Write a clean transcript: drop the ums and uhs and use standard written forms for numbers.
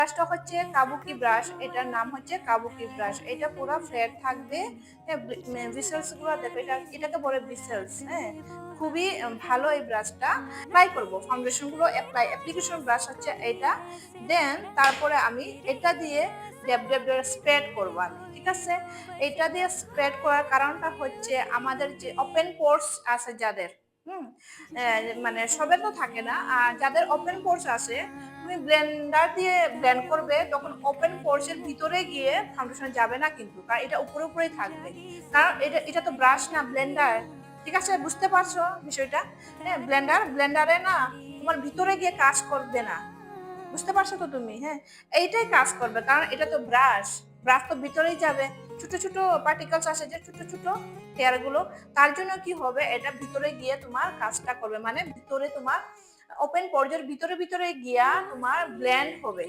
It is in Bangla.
ব্রাশটা হচ্ছে কাবুকি ব্রাশ, এটার নাম হচ্ছে কাবুকি ব্রাশ। এটা পুরো ফ্ল্যাট থাকবে। ব্রিসেলস গুলো দেখো, এটাকে বলে ব্রিসেলস। হ্যাঁ, খুবই ভালো এই ব্রাশটা। অ্যাপ্লাই করব ফাউন্ডেশন গুলো, অ্যাপ্লিকেশন ব্রাশ হচ্ছে এটা। দেন তারপরে আমি এটা দিয়ে ড্যাব ড্যাব ড্যাব স্প্রেড করব আমি, ঠিক আছে? এটা দিয়ে স্প্রেড করার কারণটা হচ্ছে আমাদের যে ওপেন পোর্স আছে যাদের, হুম, মানে সবের তো থাকে না, আর যাদের ওপেন পোর্স আছে, তুমি ব্লেন্ডার দিয়ে ব্লেন্ড করবে, তখন ওপেন পোর্স এর ভিতরে গিয়ে ফাউন্ডেশন যাবে না কিন্তু, কারণ এটা উপরে উপরেই থাকবে। কারণ এটা তো ব্রাশ না, ব্লেন্ডার। ঠিক আছে, বুঝতে পারছো বিষয়টা? হ্যাঁ, ব্লেন্ডারে না তোমার ভিতরে গিয়ে কাজ করবে না। বুঝতে পারছো তো তুমি? হ্যাঁ, এইটাই কাজ করবে, কারণ এটা তো ব্রাশ। ব্রাশ তো ভিতরেই যাবে। ছোট ছোট পার্টিকেলস আছে যে ছোট ছোট হেয়ার গুলো, তার জন্য কি হবে, এটা ভিতরে গিয়ে তোমার কাজটা করবে, মানে ভিতরে তোমার ওপেন পর্যায়ের ভিতরে ভিতরে গিয়া তোমার ব্লেন্ড হবে।